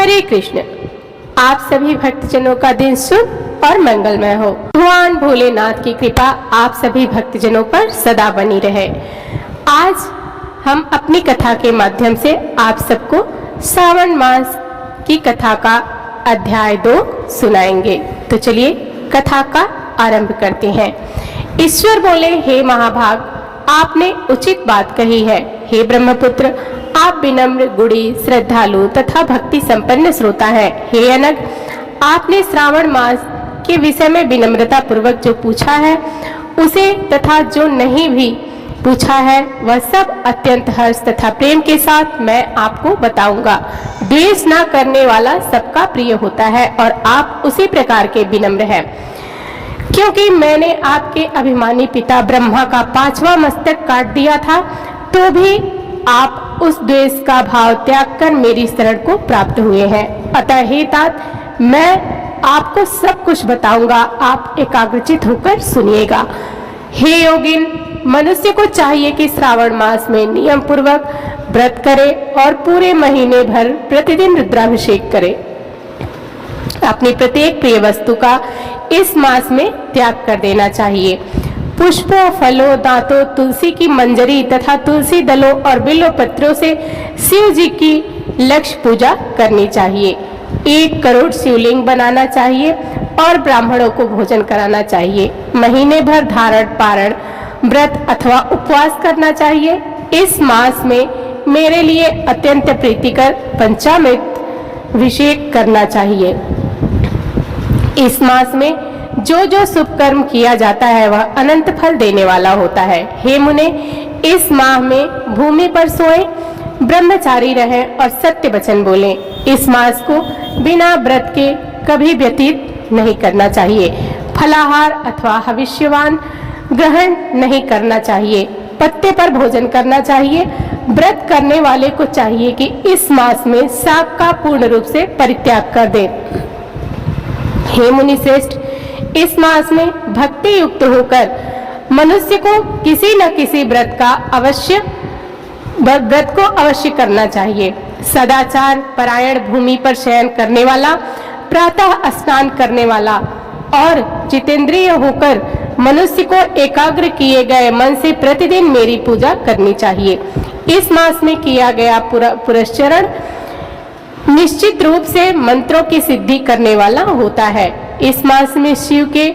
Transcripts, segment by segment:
हरे कृष्ण। आप सभी भक्तजनों का दिन शुभ और मंगलमय हो। भगवान भोलेनाथ की कृपा आप सभी भक्तजनों पर सदा बनी रहे। आज हम अपनी कथा के माध्यम से आप सबको श्रावण मास की कथा का अध्याय 2 सुनाएंगे। तो चलिए कथा का आरंभ करते हैं। ईश्वर बोले, हे महाभाग, आपने उचित बात कही है। हे ब्रह्मपुत्र, आप विनम्र, गुणी, श्रद्धालु तथा भक्ति संपन्न श्रोता हैं। हे अनग, आपने श्रावण मास के विषय में विनम्रता पूर्वक जो पूछा है उसे तथा जो नहीं भी पूछा है वह सब अत्यंत हर्ष तथा प्रेम के साथ मैं आपको बताऊंगा। द्वेष न करने वाला सबका प्रिय होता है और आप उसी प्रकार के विनम्र हैं। क्योंकि मैंने आपके अभिमानी पिता ब्रह्मा का 5वां मस्तक काट दिया था, तो भी आप उस द्वेष का भाव त्याग कर मेरी शरण को प्राप्त हुए हैं। अतः हे तात, मैं आपको सब कुछ बताऊंगा, आप एकाग्रचित होकर सुनिएगा। हे योगिन, मनुष्य को चाहिए कि श्रावण मास में नियम पूर्वक व्रत करे और पूरे महीने भर प्रतिदिन रुद्राभिषेक करे। अपनी प्रत्येक प्रिय वस्तु का इस मास में त्याग कर देना चाहिए। पुष्पों, फलों, दांतों, तुलसी की मंजरी तथा तुलसी दलों और बिल्व पत्रों से शिव जी की लक्ष्य पूजा करनी चाहिए। 1 करोड़ शिवलिंग बनाना चाहिए और ब्राह्मणों को भोजन कराना चाहिए। महीने भर धारण, पारण, व्रत अथवा उपवास करना चाहिए। इस मास में मेरे लिए अत्यंत प्रीतिकर पंचामृत अभिषेक करना चाहिए। इस मास में जो जो शुभ कर्म किया जाता है वह अनंत फल देने वाला होता है। हे मुने, इस माह में भूमि पर सोएं, ब्रह्मचारी रहें और सत्य वचन बोलें। इस मास को बिना व्रत के कभी व्यतीत नहीं करना चाहिए। फलाहार अथवा हविष्यवान ग्रहण नहीं करना चाहिए। पत्ते पर भोजन करना चाहिए। व्रत करने वाले को चाहिए कि इस मास में शाक का पूर्ण रूप से परित्याग कर दे। हे मुनि श्रेष्ठ, इस मास में भक्ति युक्त होकर मनुष्य को किसी न किसी व्रत को अवश्य करना चाहिए। सदाचार परायण, भूमि पर शयन करने वाला, प्रातः स्नान करने वाला और जितेंद्रिय होकर मनुष्य को एकाग्र किए गए मन से प्रतिदिन मेरी पूजा करनी चाहिए। इस मास में किया गया पुरस्चरण निश्चित रूप से मंत्रों की सिद्धि करने वाला होता है। इस मास में शिव के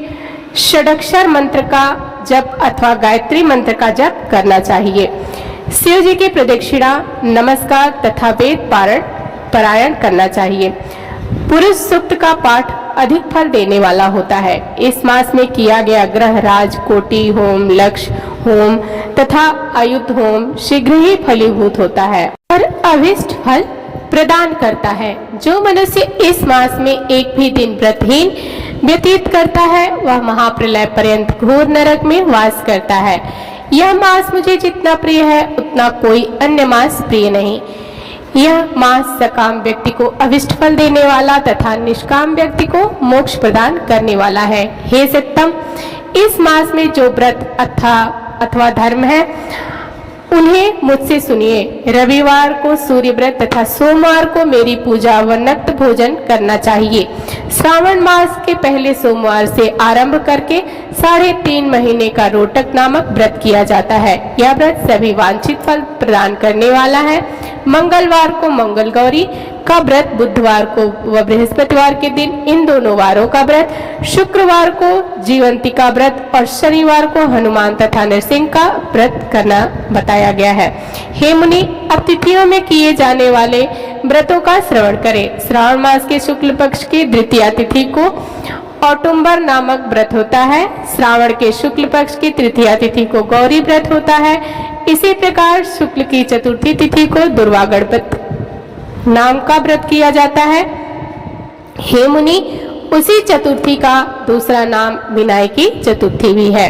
षडक्षर मंत्र का जप अथवा गायत्री मंत्र का जप करना चाहिए। शिव जी की प्रदक्षिणा, नमस्कार तथा वेद पारायण करना चाहिए। पुरुष सूक्त का पाठ अधिक फल देने वाला होता है। इस मास में किया गया ग्रह राज, कोटि होम, लक्ष्य होम तथा आयुध होम शीघ्र ही फलीभूत होता है और अभिष्ट फल प्रदान करता है। जो मनुष्य इस मास में एक भी दिन व्रतहीन व्यतीत करता है वह महाप्रलय पर्यंत घोर नरक में वास करता है। यह मास मुझे जितना प्रिय है उतना कोई अन्य मास प्रिय नहीं। यह मास सकाम व्यक्ति को अभिष्ट फल देने वाला तथा निष्काम व्यक्ति को मोक्ष प्रदान करने वाला है। हे सत्तम, इस मास में जो व्रत अथवा धर्म है उन्हें मुझसे सुनिए। रविवार को सूर्य व्रत तथा सोमवार को मेरी पूजा व नक्त भोजन करना चाहिए। श्रावण मास के पहले सोमवार से आरंभ करके 3.5 महीने का रोटक नामक व्रत किया जाता है। यह व्रत सभी वांछित फल प्रदान करने वाला है। मंगलवार को मंगल गौरी का व्रत, बुधवार को व बृहस्पतिवार के दिन इन दोनों वारों का व्रत, शुक्रवार को जीवंती का व्रत और शनिवार को हनुमान तथा नरसिंह का व्रत करना बताया गया है। हे मुनि, अब तिथियों में किए जाने वाले व्रतों का श्रवण करें। श्रावण मास के शुक्ल पक्ष की द्वितीया तिथि को औटुंबर नामक व्रत होता है। श्रावण के शुक्ल पक्ष की तृतीया तिथि को गौरी व्रत होता है। इसी प्रकार शुक्ल की चतुर्थी तिथि को दुर्वा गणपति नाम का व्रत किया जाता है। हे मुनि, उसी चतुर्थी का दूसरा नाम विनायकी चतुर्थी भी है।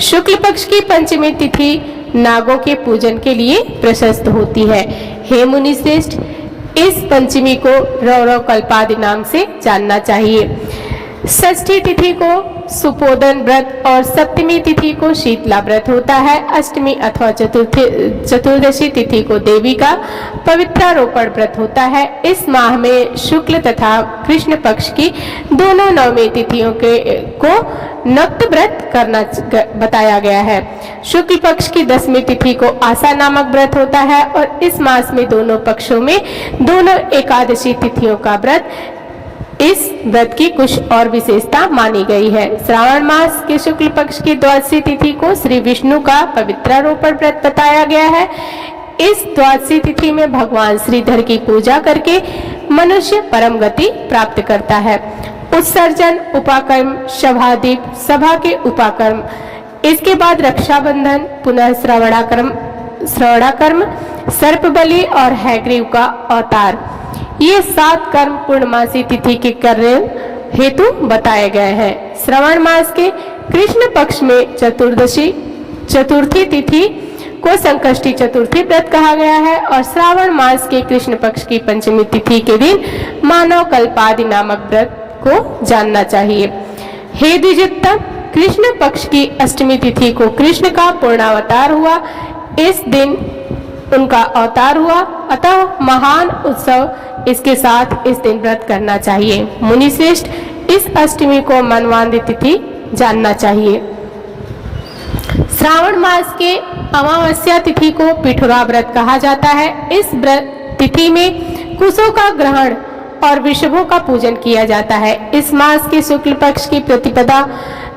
शुक्ल पक्ष की पंचमी तिथि नागों के पूजन के लिए प्रशस्त होती है। हे मुनि श्रेष्ठ, इस पंचमी को रौरव कल्पादि नाम से जानना चाहिए। षष्ठी तिथि को सुपोदन व्रत और सप्तमी तिथि को शीतला व्रत होता है। अष्टमी अथवा चतुर्दशी तिथि को देवी का पवित्रारोपण व्रत होता है। इस माह में शुक्ल तथा कृष्ण पक्ष की दोनों नवमी तिथियों को नक्त व्रत करना बताया गया है। शुक्ल पक्ष की 10वीं तिथि को आशा नामक व्रत होता है और इस मास में दोनों पक्षों में दोनों एकादशी तिथियों का व्रत, इस व्रत की कुछ और विशेषता मानी गई है। श्रावण मास के शुक्ल पक्ष की द्वादशी तिथि को श्री विष्णु का पवित्रारोपण व्रत बताया गया है। इस द्वादशी तिथि में भगवान श्रीधर की पूजा करके मनुष्य परम गति प्राप्त करता है। उत्सर्जन, उपाकर्म, सभादीप, सभा के उपाकर्म, इसके बाद रक्षाबंधन, पुनः श्रवणाकर्म, सर्प बलि और हैग्रीव का अवतार, ये 7 कर्म पूर्णमासी तिथि के कार्य हेतु बताए गए हैं। श्रवण मास के कृष्ण पक्ष में चतुर्थी तिथि को संकष्टी चतुर्थी व्रत कहा गया है और श्रावण मास के कृष्ण पक्ष की पंचमी तिथि के दिन मानव कल्पादि नामक व्रत को जानना चाहिए। हे द्विजोत्तम, कृष्ण पक्ष की अष्टमी तिथि को कृष्ण का पूर्णावतार हुआ, इस दिन उनका अवतार हुआ, अतः महान उत्सव इसके साथ इस दिन व्रत करना चाहिए। मुनि श्रेष्ठ, इस अष्टमी को मनवांदी तिथि जानना चाहिए। श्रावण मास के अमावस्या तिथि को पिठुरा व्रत कहा जाता है। इस व्रत तिथि में कुशों का ग्रहण और वृषभों का पूजन किया जाता है। इस मास के शुक्ल पक्ष की प्रतिपदा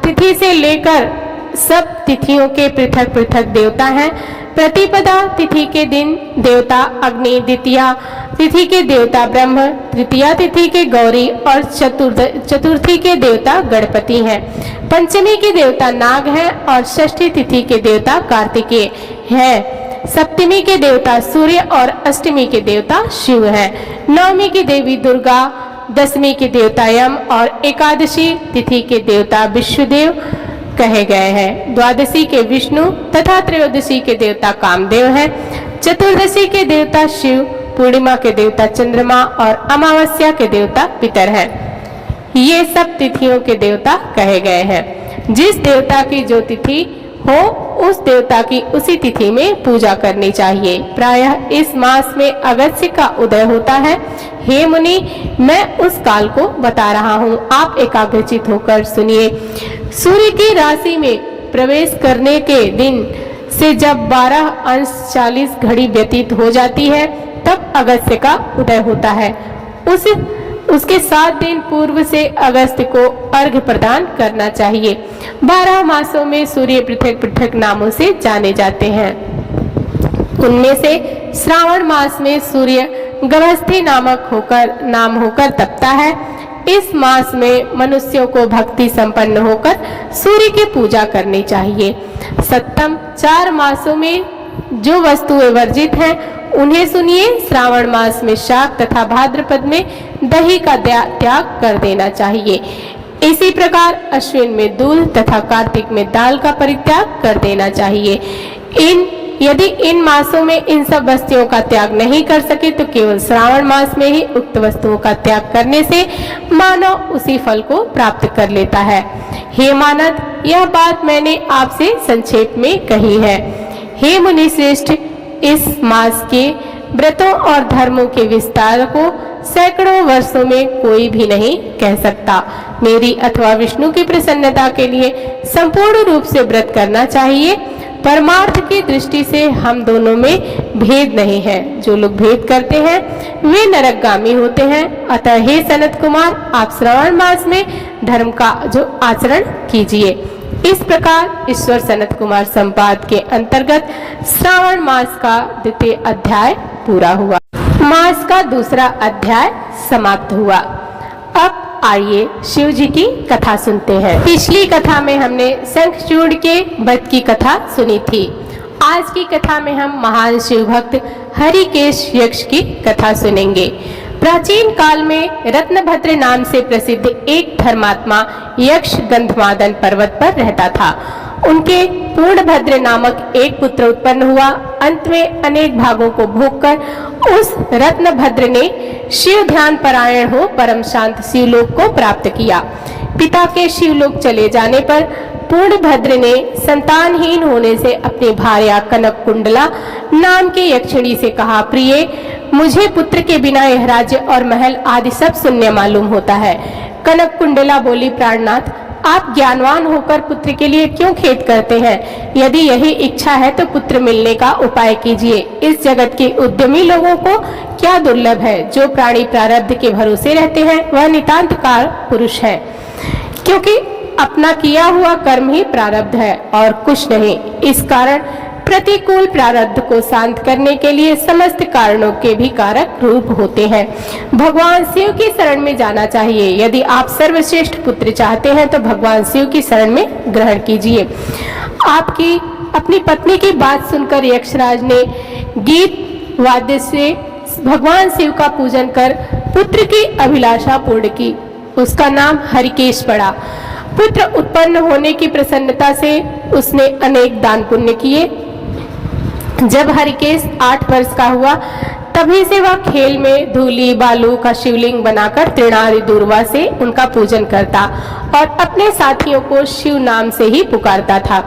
तिथि से लेकर सब तिथियों के पृथक पृथक देवता हैं। प्रतिपदा तिथि के दिन देवता अग्नि, द्वितीया तिथि के देवता ब्रह्म, तृतीया तिथि के गौरी और चतुर्थी के देवता गणपति हैं। पंचमी के देवता नाग हैं और षष्ठी तिथि के देवता कार्तिकेय हैं। सप्तमी के देवता सूर्य और अष्टमी के देवता शिव हैं। नवमी की देवी दुर्गा, 10वीं के देवता यम और एकादशी तिथि के देवता विश्वदेव कहे गए हैं। द्वादशी के विष्णु तथा त्रयोदशी के देवता कामदेव हैं। चतुर्दशी के देवता शिव, पूर्णिमा के देवता चंद्रमा और अमावस्या के देवता पितर हैं। ये सब तिथियों के देवता कहे गए हैं। जिस देवता की जो तिथि हो उस देवता की उसी तिथि में पूजा करनी चाहिए। प्रायः इस मास में अगस्त्य का उदय होता है। हे मुनि, मैं उस काल को बता रहा हूँ, आप एकाग्रचित होकर सुनिए। सूर्य की राशि में प्रवेश करने के दिन से जब 12 अंश 40 घड़ी व्यतीत हो जाती है तब अगस्त्य का उदय होता है। उसके 7 दिन पूर्व से अगस्त्य को अर्घ्य प्रदान करना चाहिए। 12 मासों में सूर्य पृथक पृथक नामों से जाने जाते हैं। उनमें से श्रावण मास में सूर्य गभस्थी नाम होकर तपता है। इस मास में मनुष्यों को भक्ति संपन्न होकर सूर्य की पूजा करनी चाहिए। सप्तम 4 मासों में जो वस्तुएं वर्जित हैं उन्हें सुनिए। श्रावण मास में शाक तथा भाद्रपद में दही का त्याग कर देना चाहिए। इसी प्रकार अश्विन में दूध तथा कार्तिक में दाल का परित्याग कर देना चाहिए। यदि इन मासों में इन सब वस्तुओं का त्याग नहीं कर सके तो केवल श्रावण मास में ही उक्त वस्तुओं का त्याग करने से मानव उसी फल को प्राप्त कर लेता है। हे मानद, यह बात मैंने आपसे संक्षेप में कही है। हे मुनि श्रेष्ठ, इस मास के व्रतों और धर्मों के विस्तार को सैकड़ों वर्षों में कोई भी नहीं कह सकता। मेरी अथवा विष्णु की प्रसन्नता के लिए संपूर्ण रूप से व्रत करना चाहिए। परमार्थ की दृष्टि से हम दोनों में भेद नहीं है। जो लोग भेद करते हैं वे नरकगामी होते हैं। अतः हे सनत कुमार, आप श्रावण मास में धर्म का जो आचरण कीजिए। इस प्रकार ईश्वर सनत कुमार संपाद के अंतर्गत श्रावण मास का 2वां अध्याय पूरा हुआ। मास का 2रा अध्याय समाप्त हुआ। अब आइए शिव जी की कथा सुनते हैं। पिछली कथा में हमने शंखचूड़ के वध की कथा सुनी थी। आज की कथा में हम महान शिव भक्त हरिकेश यक्ष की कथा सुनेंगे। प्राचीन काल में रत्नभद्र नाम से प्रसिद्ध एक धर्मात्मा यक्ष गंधमादन पर्वत पर रहता था। उनके पूर्णभद्र नामक एक पुत्र उत्पन्न हुआ। अंत में अनेक भागों को भोगकर उस रत्नभद्र ने शिव ध्यान परायण हो परम शांत शिवलोक को प्राप्त किया। पिता के शिवलोक चले जाने पर पूर्णभद्र ने संतानहीन होने से अपनी भार्या कनक कुंडला नाम की यक्षिणी से कहा, प्रिय, मुझे पुत्र के बिना यह राज्य और महल आदि सब शून्य मालूम होता है। कनक कुंडला बोली, प्राणनाथ, आप ज्ञानवान होकर पुत्र के लिए क्यों खेद करते हैं? यदि यही इच्छा है तो पुत्र मिलने का उपाय कीजिए। इस जगत के उद्यमी लोगों को क्या दुर्लभ है। जो प्राणी प्रारब्ध के भरोसे रहते हैं वह नितांत कार पुरुष है, क्योंकि अपना किया हुआ कर्म ही प्रारब्ध है और कुछ नहीं। इस कारण प्रतिकूल प्रारब्ध को शांत करने के लिए समस्त कारणों के भी कारक रूप होते हैं। भगवान शिव की शरण में जाना चाहिए। यदि आप सर्वश्रेष्ठ पुत्र चाहते हैं तो भगवान शिव की शरण में ग्रहण कीजिए। आपकी अपनी पत्नी की बात सुनकर यक्षराज ने गीत वाद्य से भगवान शिव का पूजन कर पुत्र की अभिलाषा पूर्ण की। उसका नाम हरिकेश पड़ा। पुत्र उत्पन्न होने की प्रसन्नता से उसने अनेक दान पुण्य किए। जब हरिकेश 8 वर्ष का हुआ तभी से वह खेल में धूली बालू का शिवलिंग बनाकर तृणादि दूर्वा से उनका पूजन करता और अपने साथियों को शिव नाम से ही पुकारता था।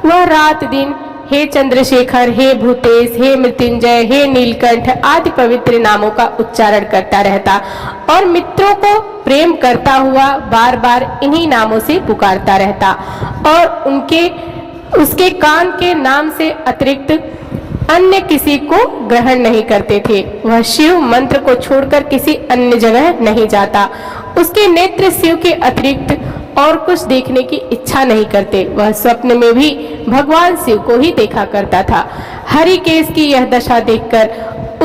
वह रात दिन हे चंद्रशेखर, हे भूतेश, हे मृत्युंजय, हे नीलकंठ आदि पवित्र नामों का उच्चारण करता रहता और मित्रों को प्रेम करता हुआ बार बार इन्हीं नामों से पुकारता रहता और उसके कान के नाम से अतिरिक्त अन्य किसी को ग्रहण नहीं करते थे। वह शिव मंत्र को छोड़कर किसी अन्य जगह नहीं जाता। उसके नेत्र शिव के अतिरिक्त और कुछ देखने की इच्छा नहीं करते। वह स्वप्न में भी भगवान शिव को ही देखा करता था। हरिकेश की यह दशा देखकर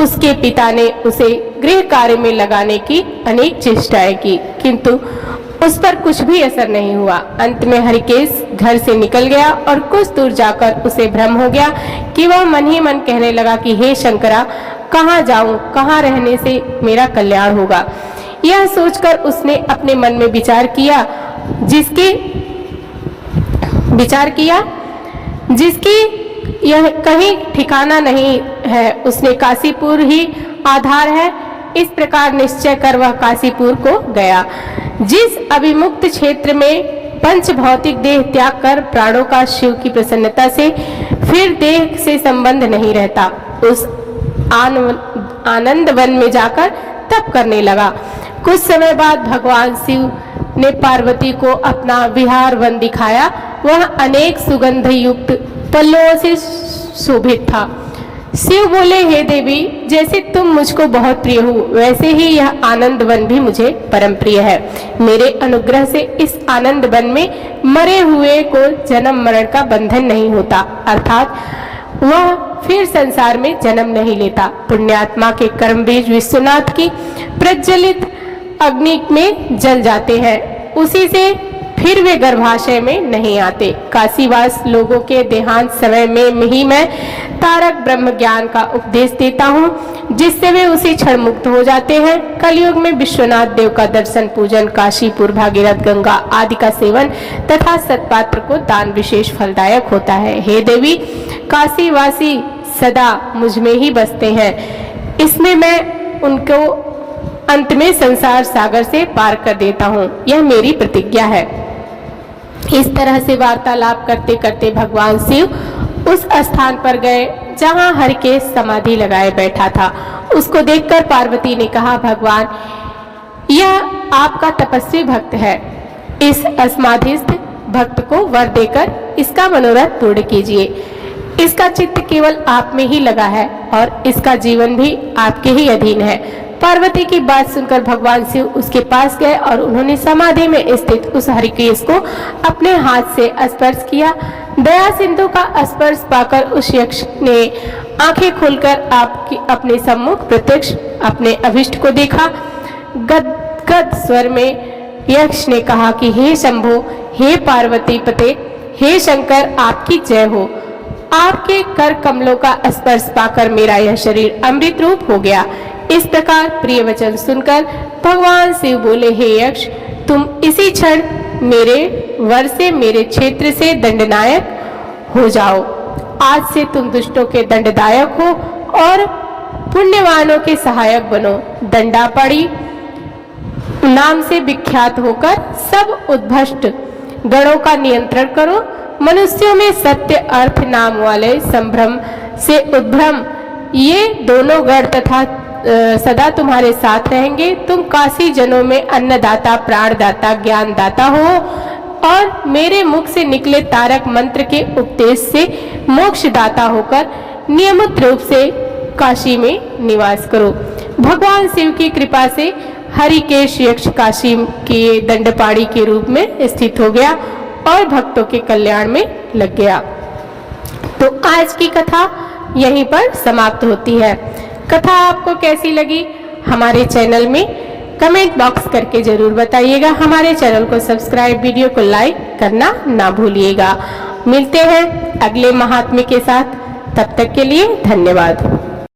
उसके पिता ने उसे गृह कार्य में लगाने की अनेक चेष्टाएं की, किंतु उस पर कुछ भी असर नहीं हुआ। अंत में हरिकेश घर से निकल गया और कुछ दूर जाकर उसे भ्रम हो गया कि वह मन ही मन कहने लगा कि हे शंकरा, कहाँ जाऊं, कहाँ रहने से मेरा कल्याण होगा। यह सोचकर उसने अपने मन में विचार किया जिसकी यह कहीं ठिकाना नहीं है, उसने काशीपुर ही आधार है। इस प्रकार निश्चय कर वह काशीपुर को गया। जिस अभिमुक्त क्षेत्र में पंच भौतिक देह त्याग कर प्राणों का शिव की प्रसन्नता से फिर देह से संबंध नहीं रहता, उस आनंद वन में जाकर तप करने लगा। कुछ समय बाद भगवान शिव ने पार्वती को अपना विहार वन दिखाया। वह अनेक सुगंध युक्त पल्लवों से शोभित था। शिव बोले, हे देवी, जैसे तुम मुझको बहुत प्रिय हो वैसे ही यह आनंद वन भी मुझे परम प्रिय है। मेरे अनुग्रह से इस आनंद वन में मरे हुए को जन्म मरण का बंधन नहीं होता, अर्थात वह फिर संसार में जन्म नहीं लेता। पुण्यात्मा के कर्म बीज विश्वनाथ की प्रज्वलित अग्नि में जल जाते हैं, उसी से फिर वे गर्भाशय में नहीं आते। काशीवास लोगों के देहांत समय में ही मैं तारक ब्रह्म ज्ञान का उपदेश देता हूँ, जिससे वे उसी क्षण मुक्त हो जाते हैं। कलयुग में विश्वनाथ देव का दर्शन, पूजन, काशीपुर, भागीरथ, गंगा आदि का सेवन तथा सत्पात्र को दान विशेष फलदायक होता है। हे देवी, काशीवासी सदा मुझ में ही बसते हैं, इसमें मैं उनको अंत में संसार सागर से पार कर देता हूँ, यह मेरी प्रतिज्ञा है। इस तरह से वार्तालाप करते करते भगवान शिव उस स्थान पर गए जहाँ हरिकेश समाधि लगाए बैठा था। उसको देखकर पार्वती ने कहा, भगवान, यह आपका तपस्वी भक्त है। इस असमाधिस्थ भक्त को वर देकर इसका मनोरथ पूर्ण कीजिए। इसका चित्त केवल आप में ही लगा है और इसका जीवन भी आपके ही अधीन है। पार्वती की बात सुनकर भगवान शिव उसके पास गए और उन्होंने समाधि में स्थित उस हरिकेश को अपने हाथ से स्पर्श किया। दया सिंधु का स्पर्श पाकर उस यक्ष ने आंखें खोलकर अपने सम्मुख प्रत्यक्ष अपने अभिष्ट को देखा। गदगद स्वर में यक्ष ने कहा कि हे शंभो, हे पार्वती पते, हे शंकर, आपकी जय हो। आपके कर कमलों का स्पर्श पाकर मेरा यह शरीर अमृत रूप हो गया। इस प्रकार प्रिय वचन सुनकर भगवान शिव बोले, हे यक्ष, तुम इसी क्षण मेरे वर से, मेरे क्षेत्र से दंडनायक हो जाओ। आज से तुम दुष्टों के दंडदायक हो और पुण्यवानों के सहायक बनो। दंडापड़ी नाम से विख्यात होकर सब उद्भ्रष्ट गणों का नियंत्रण करो। मनुष्यों में सत्य अर्थ नाम वाले संभ्रम से उद्भ्रम ये दोनों गण तथा सदा तुम्हारे साथ रहेंगे। तुम काशी जनों में अन्नदाता, प्राणदाता, ज्ञानदाता हो और मेरे मुख से निकले तारक मंत्र के उपदेश से मोक्षदाता होकर नियमित रूप से काशी में निवास करो। भगवान शिव की कृपा से हरिकेश यक्ष काशी के दंडपाणी के रूप में स्थित हो गया और भक्तों के कल्याण में लग गया। तो आज की कथा यहीं पर समाप्त होती है। कथा आपको कैसी लगी हमारे चैनल में कमेंट बॉक्स करके जरूर बताइएगा। हमारे चैनल को सब्सक्राइब, वीडियो को लाइक करना ना भूलिएगा। मिलते हैं अगले महात्म्य के साथ, तब तक के लिए धन्यवाद।